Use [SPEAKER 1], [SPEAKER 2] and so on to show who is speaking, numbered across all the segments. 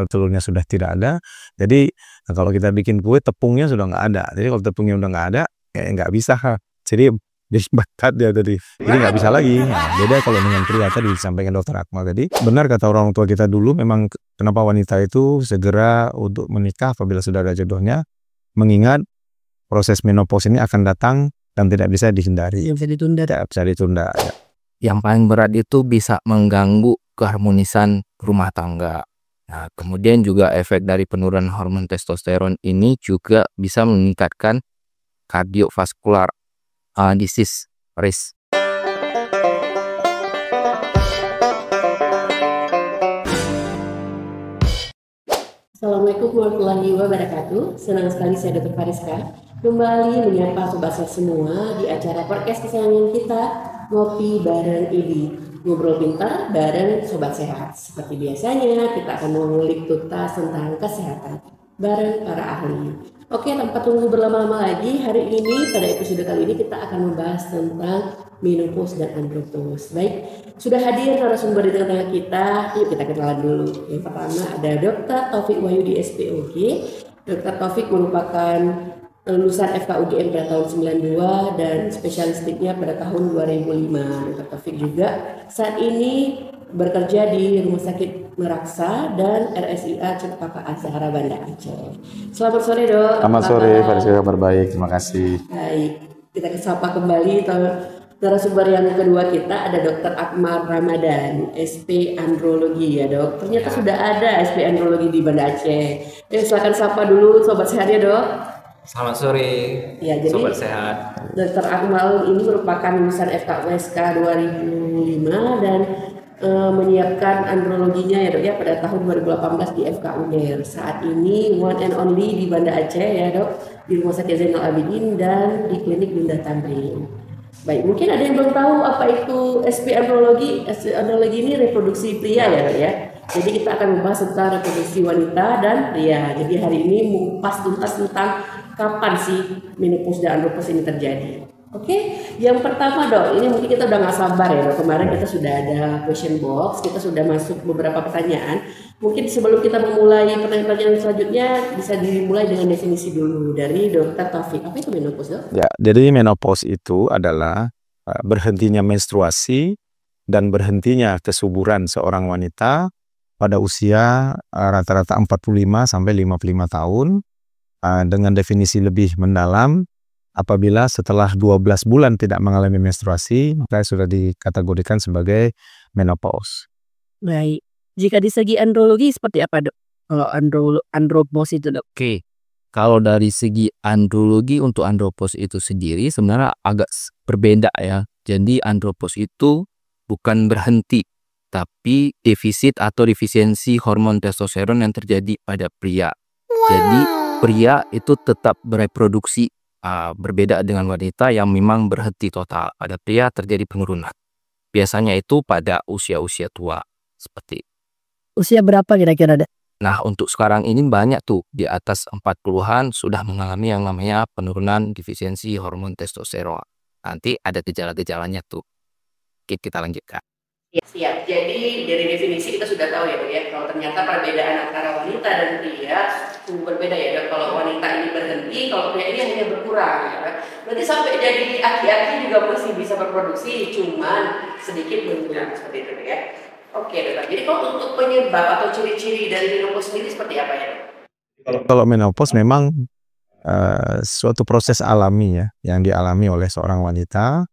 [SPEAKER 1] telurnya sudah tidak ada. Jadi kalau kita bikin kue tepungnya sudah nggak ada. Jadi kalau tepungnya udah nggak ada, kayak nggak bisa. Jadi bakat dia tadi. Jadi nggak bisa lagi. Nah, beda kalau dengan pria tadi disampaikan Dokter Akmal tadi. Benar kata orang tua kita dulu, memang kenapa wanita itu segera untuk menikah apabila sudah ada jodohnya, mengingat proses menopause ini akan datang dan tidak bisa dihindari.
[SPEAKER 2] Bisa ditunda.
[SPEAKER 1] Tidak bisa ditunda. Ya.
[SPEAKER 3] Yang paling berat itu bisa mengganggu keharmonisan rumah tangga. Nah, kemudian juga efek dari penurunan hormon testosteron ini juga bisa meningkatkan cardiovascular disease risk.
[SPEAKER 2] Assalamualaikum warahmatullahi wabarakatuh. Senang sekali saya Dr. Fariska kembali menyapa sobat sehat semua di acara podcast kesayangan kita, Ngopi Bareng Idi. Ngobrol pintar bareng sobat sehat. Seperti biasanya kita akan mengulik tuntas tentang kesehatan bareng para ahli. Oke, tanpa tunggu berlama-lama lagi, hari ini pada episode kali ini kita akan membahas tentang menopause dan andropause. Baik, sudah hadir narasumber di tengah-tengah kita. Yuk kita kenalan dulu. Yang pertama ada Dr. Taufik Wahyudi SPOG. Dr. Taufik merupakan lulusan FKUGM pada tahun 92 dan spesialistiknya pada tahun 2005. Dr. Taufik juga saat ini bekerja di Rumah Sakit Meraksa dan RSIA Cempaka Azhara Banda Aceh. Selamat sore Dok.
[SPEAKER 1] Selamat sore, Fariska, kabar baik, terima kasih.
[SPEAKER 2] Baik, kita sapa kembali narasumber yang kedua kita ada Dr. Akmal Ramadan, SP Andrologi ya Dok. Ternyata sudah ada SP Andrologi di Banda Aceh. Silakan sapa dulu sobat sehat ya Dok.
[SPEAKER 3] Selamat sore,
[SPEAKER 2] ya, jadi
[SPEAKER 3] sobat sehat.
[SPEAKER 2] Dr. Akmal ini merupakan lulusan FKUSK 2005 dan menyiapkan androloginya ya Dok ya pada tahun 2018 di FKUNER. Saat ini one and only di Banda Aceh ya Dok, di Rumah Sakit Zainal Abidin dan di Klinik Bunda Tamrin. Baik, mungkin ada yang belum tahu apa itu SP andrologi. SP andrologi ini reproduksi pria ya Dok ya. Jadi kita akan membahas tentang reproduksi wanita dan pria. Jadi hari ini mengupas tuntas tentang kapan sih menopause dan andropause ini terjadi. Oke, yang pertama Dok, ini mungkin kita udah nggak sabar ya Dok. Kemarin kita sudah ada question box, kita sudah masuk beberapa pertanyaan. Mungkin sebelum kita memulai pertanyaan-pertanyaan selanjutnya, bisa dimulai dengan definisi dulu dari Dr. Taufik. Apa itu menopause Dok?
[SPEAKER 1] Ya, jadi menopause itu adalah berhentinya menstruasi dan berhentinya kesuburan seorang wanita pada usia rata-rata 45 sampai 55 tahun. Dengan definisi lebih mendalam, apabila setelah 12 bulan tidak mengalami menstruasi, maka sudah dikategorikan sebagai menopause.
[SPEAKER 2] Baik. Jika di segi andrologi seperti apa Dok? Kalau andropause itu Dok?
[SPEAKER 3] Oke, kalau dari segi andrologi untuk andropause itu sendiri sebenarnya agak berbeda ya. Jadi andropause itu bukan berhenti, tapi defisit atau defisiensi hormon testosteron yang terjadi pada pria. Jadi pria itu tetap bereproduksi, berbeda dengan wanita yang memang berhenti total. Pada pria terjadi penurunan. Biasanya itu pada usia-usia tua seperti.
[SPEAKER 2] Usia berapa kira-kira Dok?
[SPEAKER 3] Nah, untuk sekarang ini banyak tuh di atas 40-an sudah mengalami yang namanya penurunan defisiensi hormon testosteron. Nanti ada gejala-gejalanya tuh. Oke, kita lanjutkan.
[SPEAKER 2] Siap. Jadi dari definisi kita sudah tahu ya Dok ya, kalau ternyata perbedaan antara wanita dan pria berbeda ya Dok. Kalau wanita ini berhenti, kalau pria ini hanya berkurang ya. Berarti sampai jadi aki-aki juga masih bisa berproduksi, cuman sedikit menurun seperti itu ya. Oke Dok. Jadi kalau untuk penyebab atau ciri-ciri dari menopause sendiri seperti apa ya Dok?
[SPEAKER 1] Kalau menopause memang suatu proses alami ya, yang dialami oleh seorang wanita.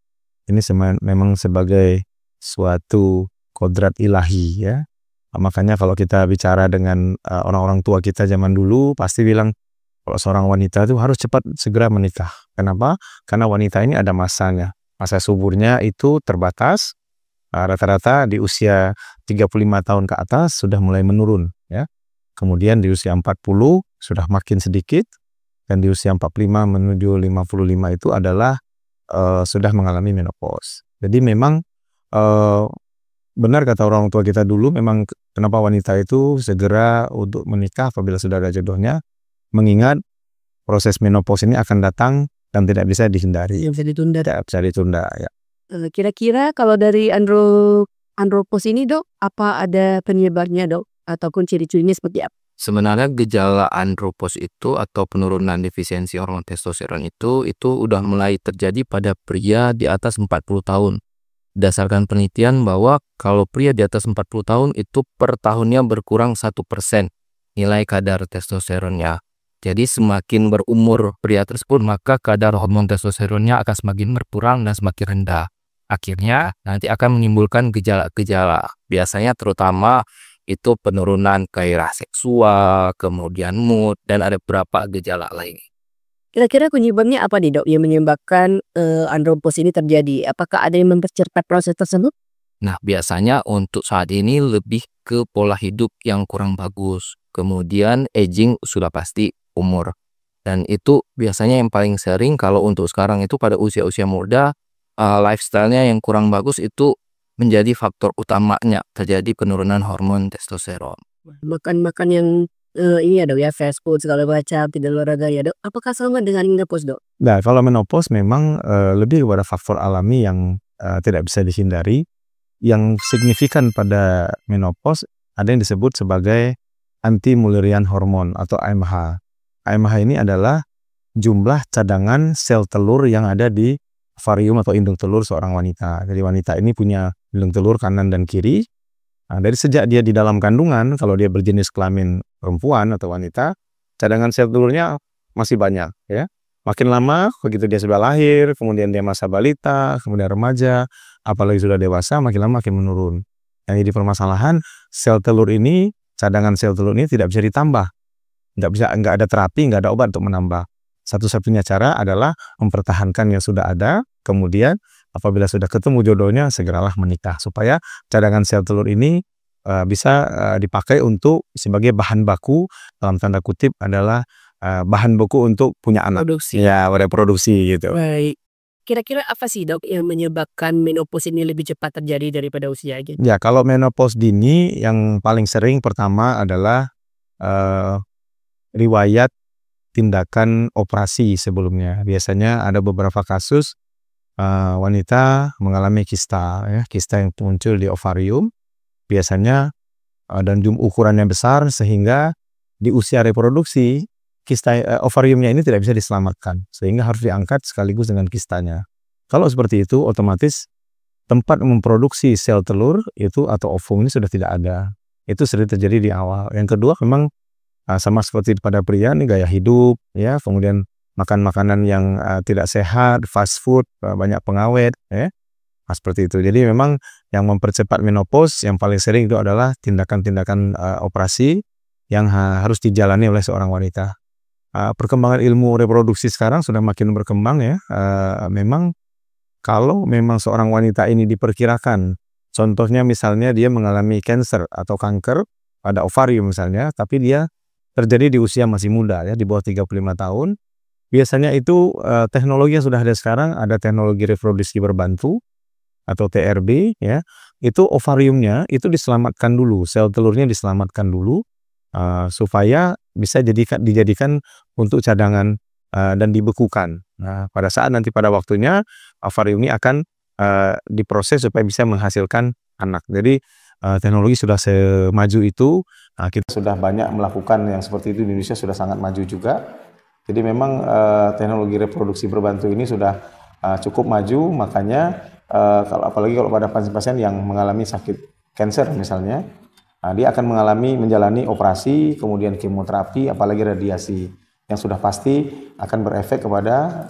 [SPEAKER 1] Ini memang sebagai suatu kodrat ilahi ya. Makanya kalau kita bicara dengan orang-orang tua kita zaman dulu pasti bilang kalau seorang wanita itu harus cepat segera menikah. Kenapa? Karena wanita ini ada masanya. Masa suburnya itu terbatas. Rata-rata di usia 35 tahun ke atas sudah mulai menurun ya. Kemudian di usia 40 sudah makin sedikit dan di usia 45 menuju 55 itu adalah sudah mengalami menopause. Jadi memang benar kata orang tua kita dulu, memang kenapa wanita itu segera untuk menikah apabila sudah ada jodohnya, mengingat proses menopause ini akan datang dan tidak bisa dihindari.
[SPEAKER 2] Bisa ditunda.
[SPEAKER 1] Tidak bisa ditunda ya.
[SPEAKER 2] Kira-kira kalau dari andropause ini Dok, apa ada penyebabnya Dok? ataupun ciri-cirinya seperti apa?
[SPEAKER 3] Sebenarnya gejala andropos itu atau penurunan defisiensi hormon testosteron itu udah mulai terjadi pada pria di atas 40 tahun. Berdasarkan penelitian bahwa kalau pria di atas 40 tahun itu per tahunnya berkurang 1% nilai kadar testosteronnya. Jadi semakin berumur pria tersebut maka kadar hormon testosteronnya akan semakin berkurang dan semakin rendah. Akhirnya nanti akan menimbulkan gejala-gejala. Biasanya terutama itu penurunan gairah seksual, kemudian mood, dan ada beberapa gejala lain.
[SPEAKER 2] Kira-kira penyebabnya apa nih dok yang menyebabkan andropos ini terjadi? Apakah ada yang mempercepat proses tersebut?
[SPEAKER 3] Nah, biasanya untuk saat ini lebih ke pola hidup yang kurang bagus. Kemudian aging sudah pasti umur. Dan itu biasanya yang paling sering kalau untuk sekarang itu pada usia-usia muda, lifestyle-nya yang kurang bagus itu menjadi faktor utamanya terjadi penurunan hormon testosteron.
[SPEAKER 2] Makan-makan yang ini ya dok ya, fast food segala macam, tidak olahraga ya dok. Apakah sama dengan menopause dok?
[SPEAKER 1] Nah, kalau menopause memang lebih kepada faktor alami yang tidak bisa dihindari. Yang signifikan pada menopause ada yang disebut sebagai anti-Mullerian hormone atau AMH. AMH ini adalah jumlah cadangan sel telur yang ada di ovarium atau indung telur seorang wanita. Jadi wanita ini punya indung telur kanan dan kiri. Nah, dari sejak dia di dalam kandungan, kalau dia berjenis kelamin perempuan atau wanita, cadangan sel telurnya masih banyak, ya. Makin lama, begitu dia sudah lahir, kemudian dia masa balita, kemudian remaja, apalagi sudah dewasa, makin lama makin menurun. Yang jadi permasalahan, sel telur ini, cadangan sel telur ini tidak bisa ditambah, nggak ada terapi, nggak ada obat untuk menambah. Satu-satunya cara adalah mempertahankan yang sudah ada, kemudian apabila sudah ketemu jodohnya, segeralah menikah. Supaya cadangan sel telur ini bisa dipakai untuk sebagai bahan baku, dalam tanda kutip adalah bahan baku untuk punya anak.
[SPEAKER 2] Produksi.
[SPEAKER 1] Ya, reproduksi gitu.
[SPEAKER 2] Baik. Kira-kira apa sih dok yang menyebabkan menopause ini lebih cepat terjadi daripada usia gitu?
[SPEAKER 1] Ya, kalau menopause dini yang paling sering pertama adalah riwayat tindakan operasi sebelumnya. Biasanya ada beberapa kasus wanita mengalami kista, ya, kista yang muncul di ovarium. Biasanya dan ukurannya besar sehingga di usia reproduksi kista ovariumnya ini tidak bisa diselamatkan sehingga harus diangkat sekaligus dengan kistanya. Kalau seperti itu otomatis tempat memproduksi sel telur itu atau ovum ini sudah tidak ada. Itu sering terjadi di awal. Yang kedua memang sama seperti pada pria nih, gaya hidup, ya, kemudian makan makanan yang tidak sehat, fast food, banyak pengawet, ya. Nah, seperti itu. Jadi memang yang mempercepat menopause yang paling sering itu adalah tindakan-tindakan operasi yang harus dijalani oleh seorang wanita. Perkembangan ilmu reproduksi sekarang sudah makin berkembang, ya. Memang kalau memang seorang wanita ini diperkirakan, contohnya misalnya dia mengalami cancer atau kanker pada ovarium misalnya, tapi dia terjadi di usia masih muda, ya, di bawah 35 tahun. Biasanya itu teknologi yang sudah ada sekarang, ada teknologi reproduksi berbantu atau TRB, ya. Itu ovariumnya itu diselamatkan dulu, sel telurnya diselamatkan dulu supaya bisa dijadikan untuk cadangan dan dibekukan. Nah, pada saat nanti pada waktunya ovarium ini akan diproses supaya bisa menghasilkan anak. Jadi teknologi sudah semaju itu. Kita sudah banyak melakukan yang seperti itu di Indonesia, sudah sangat maju juga. Jadi memang teknologi reproduksi berbantu ini sudah cukup maju, makanya apalagi kalau pada pasien-pasien yang mengalami sakit kanker misalnya, dia akan menjalani operasi, kemudian kemoterapi, apalagi radiasi yang sudah pasti akan berefek kepada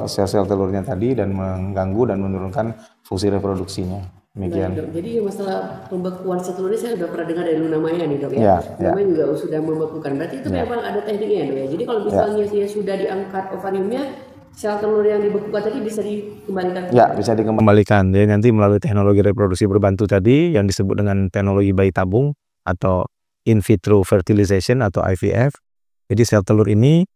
[SPEAKER 1] sel-sel telurnya tadi dan mengganggu dan menurunkan fungsi reproduksinya. Demikian.
[SPEAKER 2] Baik, dok. Jadi masalah pembekuan sel telur ini saya sudah pernah dengar dari Luna Maya nih dok ya. Namanya juga sudah membekukan. Berarti itu memang ada tekniknya dok ya. Jadi kalau misalnya dia sudah diangkat ovariumnya, sel telur yang dibekukan tadi bisa dikembalikan?
[SPEAKER 1] Ya, bisa dikembalikan. Jadi nanti melalui teknologi reproduksi berbantu tadi yang disebut dengan teknologi bayi tabung atau in vitro fertilization atau IVF. Jadi sel telur ini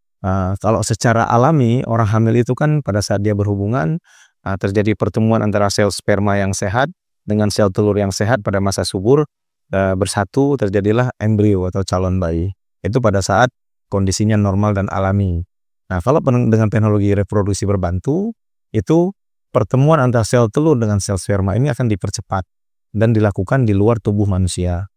[SPEAKER 1] kalau secara alami orang hamil itu kan pada saat dia berhubungan terjadi pertemuan antara sel sperma yang sehat dengan sel telur yang sehat pada masa subur, bersatu terjadilah embrio atau calon bayi. Itu pada saat kondisinya normal dan alami. Nah, kalau dengan teknologi reproduksi berbantu, itu pertemuan antara sel telur dengan sel sperma ini akan dipercepat dan dilakukan di luar tubuh manusia.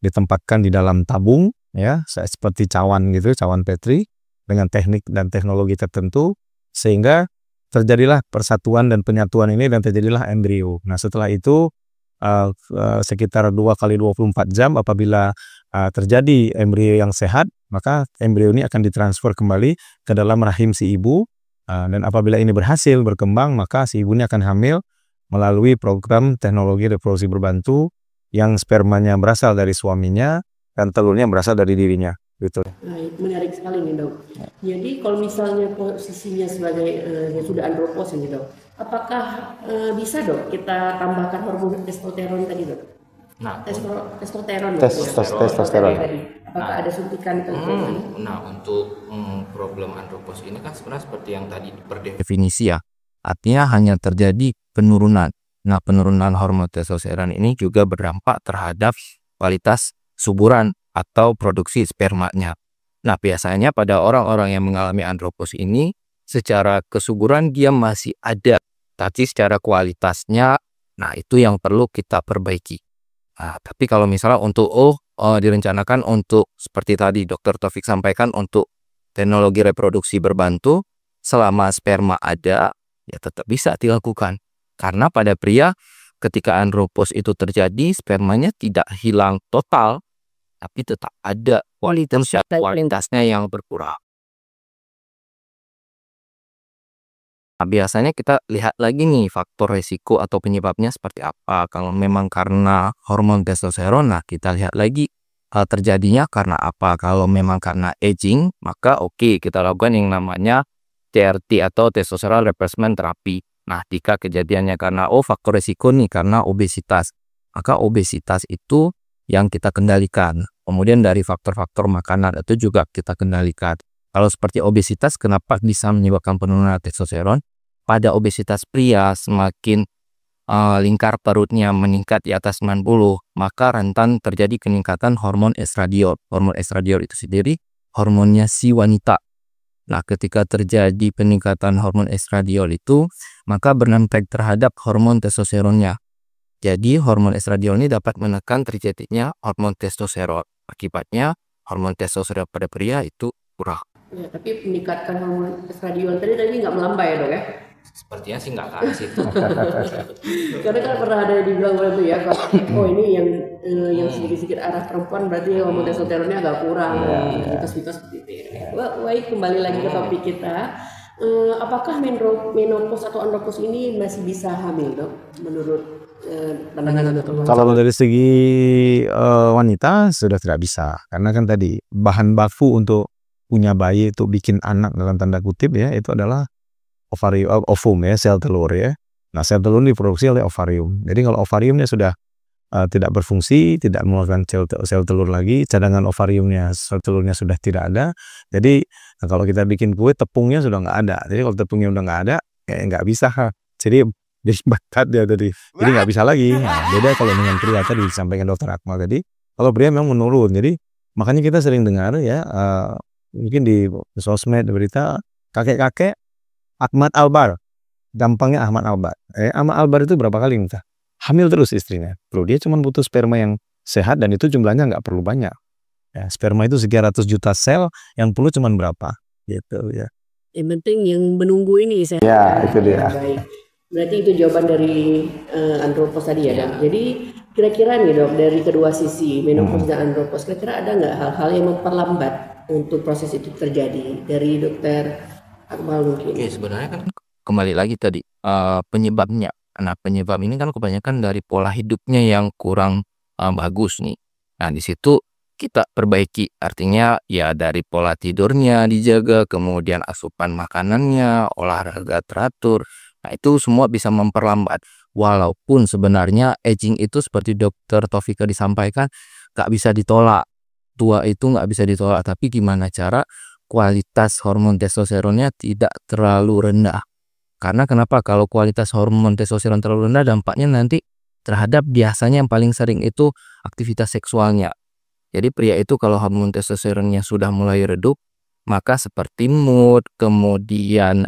[SPEAKER 1] ditempatkan di dalam tabung ya, seperti cawan gitu, cawan Petri dengan teknik dan teknologi tertentu sehingga terjadilah persatuan dan penyatuan ini dan terjadilah embrio. Nah, setelah itu sekitar 2 kali 24 jam apabila terjadi embrio yang sehat, maka embrio ini akan ditransfer kembali ke dalam rahim si ibu, dan apabila ini berhasil berkembang, maka si ibu ini akan hamil melalui program teknologi reproduksi berbantu yang spermanya berasal dari suaminya dan telurnya berasal dari dirinya. Gitu.
[SPEAKER 2] Baik, menarik sekali nih dok. Jadi kalau misalnya posisinya sebagai yang sudah andropos ini dok, apakah bisa dok kita tambahkan hormon testosteron tadi dok?
[SPEAKER 3] Nah,
[SPEAKER 2] testosteron.
[SPEAKER 1] Testosteron.
[SPEAKER 2] Apakah ada suntikan testosteron?
[SPEAKER 3] Nah, untuk problem andropos ini kan sebenarnya seperti yang tadi berdefinisi ya. Artinya hanya terjadi penurunan. Nah, penurunan hormon testosteron ini juga berdampak terhadap kualitas suburan atau produksi spermanya. Nah, biasanya pada orang-orang yang mengalami andropos ini, secara kesuburan dia masih ada, tapi secara kualitasnya, nah itu yang perlu kita perbaiki. Nah, tapi kalau misalnya untuk direncanakan untuk seperti tadi Dr. Taufik sampaikan untuk teknologi reproduksi berbantu, selama sperma ada, ya tetap bisa dilakukan. Karena pada pria, ketika andropos itu terjadi, spermanya tidak hilang total, tapi tetap ada kualitasnya yang berkurang. Nah, biasanya kita lihat lagi nih faktor resiko atau penyebabnya seperti apa. Kalau memang karena hormon testosteron, nah kita lihat lagi terjadinya karena apa. Kalau memang karena aging, maka oke, kita lakukan yang namanya TRT atau testosterone replacement therapy. Nah, jika kejadiannya karena faktor resiko nih karena obesitas, maka obesitas itu yang kita kendalikan. Kemudian dari faktor-faktor makanan itu juga kita kendalikan. Kalau seperti obesitas, kenapa bisa menyebabkan penurunan testosteron? Pada obesitas pria, semakin lingkar perutnya meningkat di atas 90, maka rentan terjadi peningkatan hormon estradiol. Hormon estradiol itu sendiri hormonnya si wanita. Nah, ketika terjadi peningkatan hormon estradiol itu, maka berdampak terhadap hormon testosteronnya. Jadi hormon estradiol ini dapat menekan terjadinya hormon testosteron. Akibatnya hormon testosteron pada pria itu kurang.
[SPEAKER 2] Ya, tapi meningkatkan hormon estradiol tadi nggak melambai ya dok ya?
[SPEAKER 3] Sepertinya sih nggak ke arah situ.
[SPEAKER 2] Karena kan pernah ada yang dibilang waktu ya, kalau ini yang sedikit-sedikit arah perempuan berarti hormon testosteronnya agak kurang. Mitos-mitos seperti itu. Baik, kembali lagi ke topik kita. Apakah menopause atau andropause ini masih bisa hamil dok? Menurut pandangan dokter?
[SPEAKER 1] Kalau dari segi wanita sudah tidak bisa, karena kan tadi bahan baku untuk punya bayi itu bikin anak dalam tanda kutip ya, itu adalah ovum ya, sel telur ya. Nah, sel telur diproduksi oleh ovarium. Jadi kalau ovariumnya sudah tidak berfungsi, tidak mengeluarkan sel telur lagi, cadangan ovariumnya, sel telurnya sudah tidak ada. Jadi kalau kita bikin kue, tepungnya sudah nggak ada. Jadi kalau tepungnya udah nggak ada, kayak nggak bisa. Jadi bakat dia tadi. Jadi nggak bisa lagi. Nah, beda kalau dengan pria tadi disampaikan Dokter Akmal tadi. Kalau pria memang menurun. Jadi makanya kita sering dengar ya, mungkin di sosmed berita kakek-kakek Ahmad Albar, gampangnya Ahmad Albar. Ahmad Albar itu berapa kali minta? Hamil terus istrinya. Perlu dia cuma butuh sperma yang sehat dan itu jumlahnya nggak perlu banyak. Ya, sperma itu sekian ratus juta sel, yang perlu cuma berapa? Gitu ya.
[SPEAKER 2] Yang penting yang menunggu ini sehat.
[SPEAKER 1] Ya, itu dia.
[SPEAKER 2] Baik. Berarti itu jawaban dari andropos tadi ya dok. Jadi kira-kira nih dok, dari kedua sisi menopause dan andropos, kira-kira ada nggak hal-hal yang memperlambat untuk proses itu terjadi dari Dokter Akmal mungkin?
[SPEAKER 3] Oke, sebenarnya kan kembali lagi tadi penyebabnya. Nah, penyebab ini kan kebanyakan dari pola hidupnya yang kurang bagus nih. Nah, di situ kita perbaiki. Artinya ya dari pola tidurnya dijaga, kemudian asupan makanannya, olahraga teratur. Nah, itu semua bisa memperlambat. Walaupun sebenarnya aging itu seperti Dokter Taufika disampaikan nggak bisa ditolak. Tua itu nggak bisa ditolak. Tapi gimana cara kualitas hormon testosteronnya tidak terlalu rendah. Karena kenapa? Kalau kualitas hormon testosteron terlalu rendah, dampaknya nanti terhadap biasanya yang paling sering itu aktivitas seksualnya. Jadi pria itu kalau hormon testosteronnya sudah mulai redup, maka seperti mood, kemudian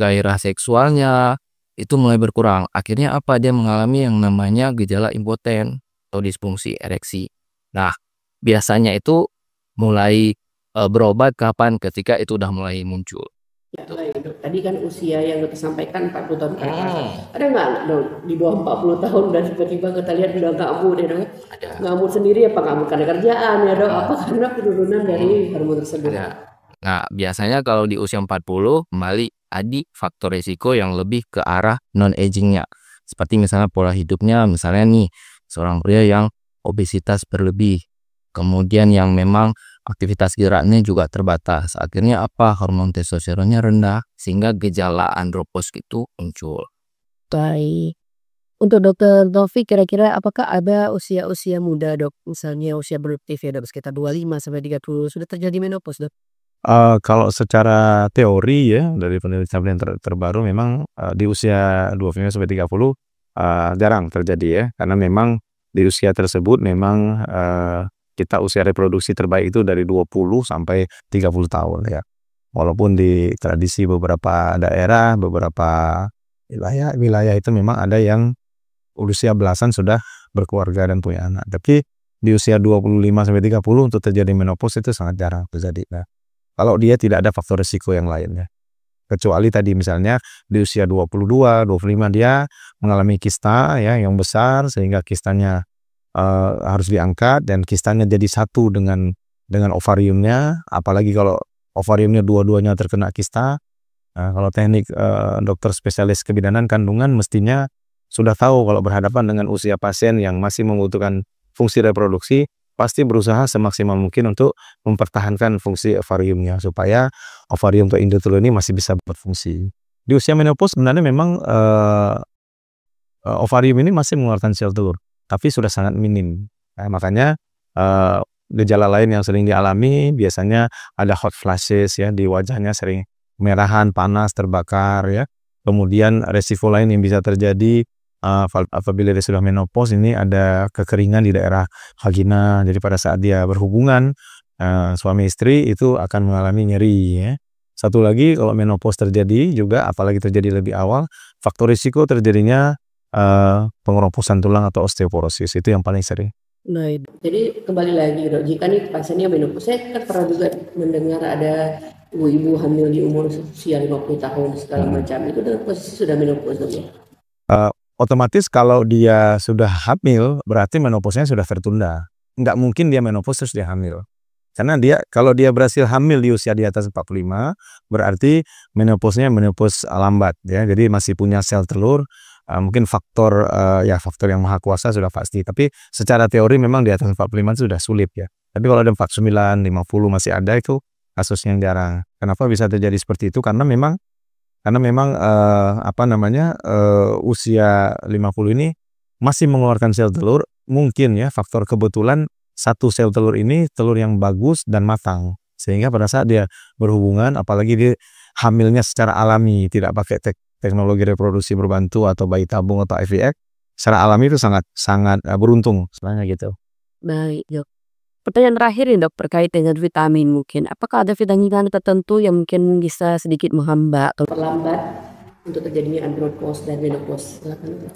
[SPEAKER 3] gairah seksualnya itu mulai berkurang. Akhirnya apa? Dia mengalami yang namanya gejala impoten atau disfungsi ereksi. Nah, biasanya itu mulai berobat kapan? Ketika itu udah mulai muncul.
[SPEAKER 2] Ya, baik dok. Tadi kan usia yang dokter sampaikan 40 tahun ke atas. Ada nggak dok di bawah 40 tahun dan tiba-tiba kita lihat udah ngamuk deh dok?
[SPEAKER 3] Ada.
[SPEAKER 2] Ngamuk sendiri apa ngamuk karena kerjaan ya dok? Apa karena penurunan dari hormon tersebut?
[SPEAKER 3] Ada. Nah, biasanya kalau di usia 40 kembali ada faktor risiko yang lebih ke arah non-agingnya. Seperti misalnya pola hidupnya, misalnya nih seorang pria yang obesitas berlebih. Kemudian yang memang aktivitas geraknya juga terbatas. Akhirnya apa? Hormon testosteronnya rendah sehingga gejala andropos itu muncul.
[SPEAKER 4] Baik. Untuk Dokter Taufik kira-kira apakah ada usia-usia muda dok? Misalnya usia produktif ya dok sekitar 25 sampai 30 sudah terjadi menopause dok?
[SPEAKER 1] Kalau secara teori ya dari penelitian terbaru memang di usia 25 sampai 30 jarang terjadi ya, karena memang di usia tersebut memang kita usia reproduksi terbaik itu dari 20 sampai 30 tahun ya. Walaupun di tradisi beberapa daerah, beberapa wilayah itu memang ada yang usia belasan sudah berkeluarga dan punya anak. Tapi di usia 25 sampai 30 untuk terjadi menopause itu sangat jarang terjadi. Nah, kalau dia tidak ada faktor risiko yang lainnya. Kecuali tadi misalnya di usia 22, 25 dia mengalami kista ya yang besar sehingga kistanya harus diangkat dan kistanya jadi satu dengan ovariumnya, apalagi kalau ovariumnya dua-duanya terkena kista. Kalau teknik dokter spesialis kebidanan kandungan mestinya sudah tahu kalau berhadapan dengan usia pasien yang masih membutuhkan fungsi reproduksi, pasti berusaha semaksimal mungkin untuk mempertahankan fungsi ovariumnya supaya ovarium atau endotelur ini masih bisa berfungsi. Di usia menopause sebenarnya memang ovarium ini masih mengeluarkan sel telur, tapi sudah sangat minim. Makanya gejala lain yang sering dialami biasanya ada hot flashes ya, di wajahnya sering kemerahan, panas, terbakar ya. Kemudian resiko lain yang bisa terjadi apabila dia sudah menopause ini ada kekeringan di daerah vagina. Jadi pada saat dia berhubungan suami istri itu akan mengalami nyeri ya. Satu lagi kalau menopause terjadi juga apalagi terjadi lebih awal, faktor risiko terjadinya pengeroposan tulang atau osteoporosis itu yang paling sering.
[SPEAKER 4] Baik.
[SPEAKER 2] Jadi kembali lagi dok, jika nih pasiennya menopause, saya kan pernah juga mendengar ada ibu-ibu hamil di umur usia 50 tahun segala macam itu dalam posisi sudah menopause dok ya?
[SPEAKER 1] Otomatis kalau dia sudah hamil berarti menopausnya sudah tertunda. Nggak mungkin dia menopause terus dia hamil. Karena kalau dia berhasil hamil di usia di atas 45 berarti menopausnya menopause lambat ya. Jadi masih punya sel telur. Mungkin faktor yang maha kuasa sudah pasti. Tapi secara teori memang di atas 45 itu sudah sulit ya. Tapi kalau ada 49, 50 masih ada itu kasusnya yang jarang. Kenapa bisa terjadi seperti itu? Karena memang usia 50 ini masih mengeluarkan sel telur, mungkin ya faktor kebetulan satu sel telur ini telur yang bagus dan matang. Sehingga pada saat dia berhubungan, apalagi dia hamilnya secara alami, tidak pakai teknologi reproduksi berbantu atau bayi tabung atau IVF, secara alami itu sangat beruntung sebenarnya gitu.
[SPEAKER 4] Baik dok. Pertanyaan terakhir nih dok terkait dengan vitamin mungkin. Apakah ada vitamin tertentu yang mungkin bisa sedikit menghambat atau
[SPEAKER 2] Perlambat untuk terjadinya andropause dan menopause. Silakan dok.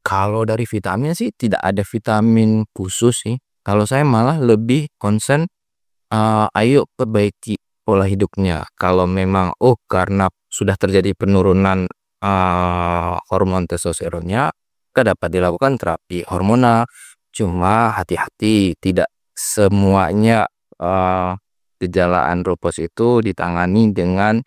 [SPEAKER 3] Kalau dari vitamin sih tidak ada vitamin khusus sih. Kalau saya malah lebih concern ayo perbaiki pola hidupnya. Kalau memang karena sudah terjadi penurunan hormon testosteronnya, maka dapat dilakukan terapi hormonal. Cuma hati-hati, tidak semuanya gejala andropause itu ditangani dengan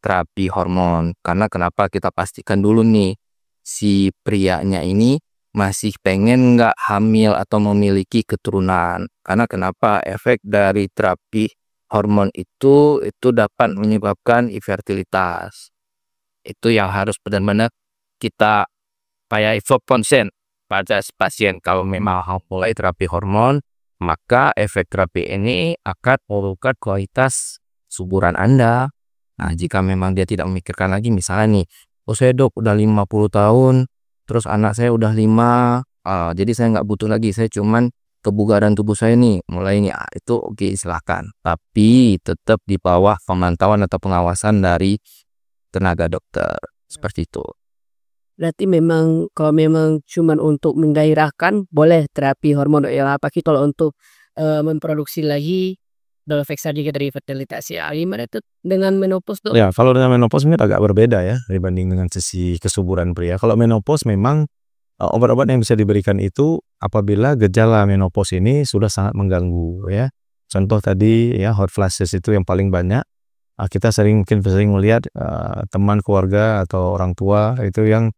[SPEAKER 3] terapi hormon. Karena kenapa kita pastikan dulu nih, si prianya ini masih pengen nggak hamil atau memiliki keturunan. Karena kenapa efek dari terapi hormon itu dapat menyebabkan infertilitas. Itu yang harus benar-benar kita kayak konsen pada pasien. Kalau memang mulai terapi hormon, maka efek terapi ini akan menurunkan kualitas suburan Anda. Nah, jika memang dia tidak memikirkan lagi, misalnya nih, saya dok udah 50 tahun, terus anak saya udah 5, jadi saya nggak butuh lagi, saya cuman kebugaran tubuh saya nih mulai ini, itu oke, silahkan. Tapi tetap di bawah pemantauan atau pengawasan dari tenaga dokter, seperti itu.
[SPEAKER 4] Berarti memang kalau memang cuman untuk menggairahkan boleh terapi hormon ya, apalagi kalau untuk, memproduksi lagi udah efek samping dari fertilitas ya. Gimana tuh dengan menopause, Dok?
[SPEAKER 1] Ya, kalau dengan menopause mungkin agak berbeda ya dibanding dengan sisi kesuburan pria. Kalau menopause memang, obat-obat yang bisa diberikan itu apabila gejala menopause ini sudah sangat mengganggu ya. Contoh tadi ya hot flashes itu yang paling banyak, kita mungkin sering melihat, teman keluarga atau orang tua itu yang,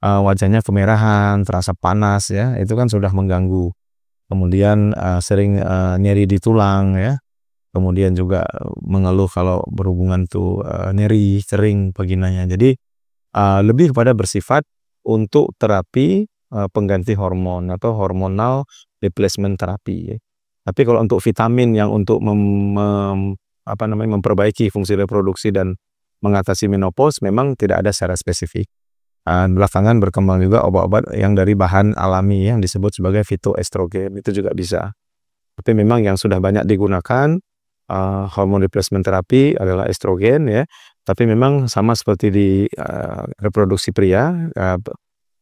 [SPEAKER 1] wajahnya kemerahan, terasa panas ya, itu kan sudah mengganggu. Kemudian, sering, nyeri di tulang ya, kemudian juga mengeluh kalau berhubungan tuh, nyeri, kering vaginanya. Jadi, lebih kepada bersifat untuk terapi, pengganti hormon atau hormonal replacement therapy ya. Tapi kalau untuk vitamin yang untuk memperbaiki fungsi reproduksi dan mengatasi menopause memang tidak ada secara spesifik. Belakangan berkembang juga obat-obat yang dari bahan alami yang disebut sebagai phytoestrogen, itu juga bisa. Tapi memang yang sudah banyak digunakan, hormon replacement therapy adalah estrogen ya. Tapi memang sama seperti di, reproduksi pria,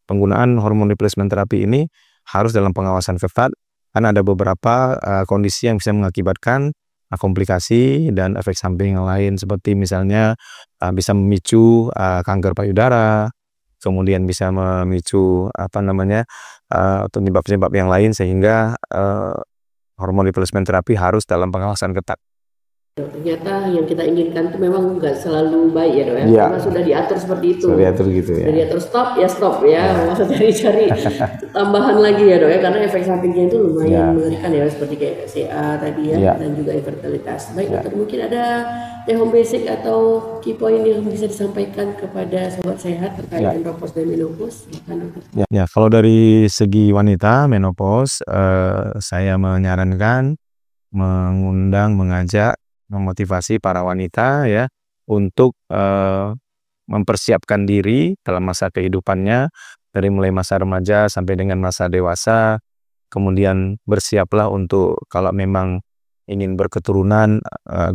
[SPEAKER 1] penggunaan hormon replacement therapy ini harus dalam pengawasan ketat, karena ada beberapa, kondisi yang bisa mengakibatkan, komplikasi dan efek samping yang lain seperti misalnya, bisa memicu, kanker payudara, kemudian bisa memicu penyebab-penyebab yang lain sehingga, hormon replacement therapy harus dalam pengawasan ketat.
[SPEAKER 2] Ternyata yang kita inginkan itu memang nggak selalu baik ya, Dok ya.
[SPEAKER 1] Iya.
[SPEAKER 2] Karena sudah diatur seperti itu.
[SPEAKER 1] Sudah diatur gitu ya.
[SPEAKER 2] Sudah diatur stop ya. Maksudnya cari tambahan lagi ya, Dok ya, karena efek sampingnya itu lumayan mengerikan ya, seperti kayak CA tadi ya, dan juga infertilitas. Baik, Dokter, mungkin ada take home basic atau key point yang bisa disampaikan kepada sobat sehat terkait menopause dan menopause?
[SPEAKER 1] Ya, kalau dari segi wanita menopause, saya menyarankan, mengajak, memotivasi para wanita ya untuk, mempersiapkan diri dalam masa kehidupannya dari mulai masa remaja sampai dengan masa dewasa. Kemudian bersiaplah untuk kalau memang ingin berketurunan,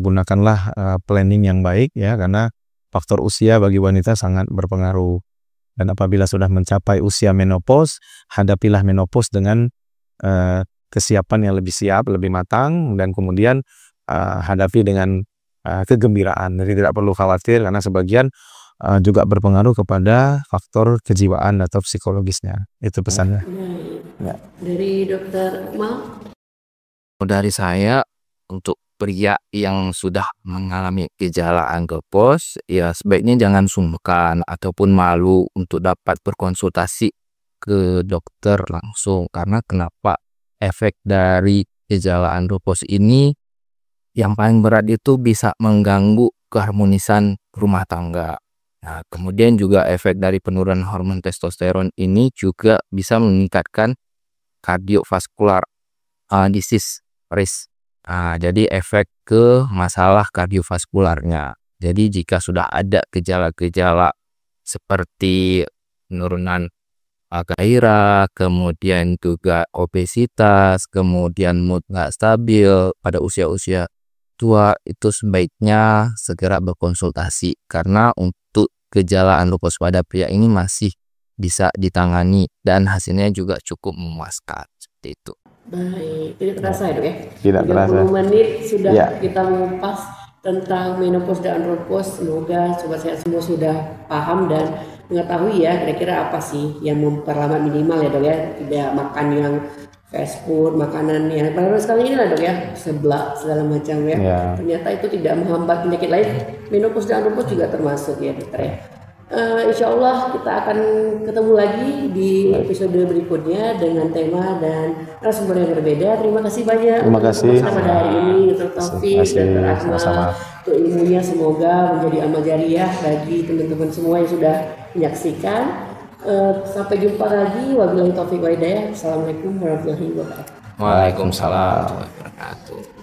[SPEAKER 1] gunakanlah, planning yang baik ya, karena faktor usia bagi wanita sangat berpengaruh. Dan apabila sudah mencapai usia menopause, hadapilah menopause dengan, kesiapan yang lebih siap, lebih matang, dan kemudian, hadapi dengan, kegembiraan. Jadi tidak perlu khawatir karena sebagian, juga berpengaruh kepada faktor kejiwaan atau psikologisnya. Itu pesannya.
[SPEAKER 2] Ya. Dari Dokter Akmal?
[SPEAKER 3] Dari saya, untuk pria yang sudah mengalami gejala andropause, ya sebaiknya jangan sungkan ataupun malu untuk dapat berkonsultasi ke dokter langsung. Karena kenapa? Efek dari gejala andropause ini yang paling berat itu bisa mengganggu keharmonisan rumah tangga. Nah, kemudian juga efek dari penurunan hormon testosteron ini juga bisa meningkatkan cardiovascular disease risk. Jadi efek ke masalah kardiovaskularnya. Jadi jika sudah ada gejala-gejala seperti penurunan gairah, kemudian juga obesitas, kemudian mood nggak stabil pada usia-usia tua, itu sebaiknya segera berkonsultasi karena untuk gejala andropause pada pria ini masih bisa ditangani dan hasilnya juga cukup memuaskan seperti itu.
[SPEAKER 2] Baik, tidak terasa ya, Dok ya?
[SPEAKER 1] Tidak terasa.
[SPEAKER 2] 30 menit sudah kita mengupas tentang menopause dan andropause. Semoga sobat sehat semua sudah paham dan mengetahui ya kira-kira apa sih yang memperlambat minimal ya, Dok ya. Tidak makan yang fast food, makanan yang pada sekali ini lah, Dok ya, seblak segala macam ya. Ternyata itu tidak menghambat penyakit lain. Menopause dan andropause juga termasuk ya, Dokter ya. Insya Allah kita akan ketemu lagi di episode berikutnya dengan tema dan narasumber yang berbeda. Terima kasih banyak.
[SPEAKER 1] Terima kasih.
[SPEAKER 2] Pada hari ini Dr. Taufik dan Dr. Akmal untuk ilmunya, semoga menjadi amal jariah bagi teman-teman semua yang sudah menyaksikan. Sampai jumpa lagi. Wabillahi taufiq wa hidayah. Assalamualaikum warahmatullahi wabarakatuh.
[SPEAKER 3] Waalaikumsalam warahmatullahi wabarakatuh.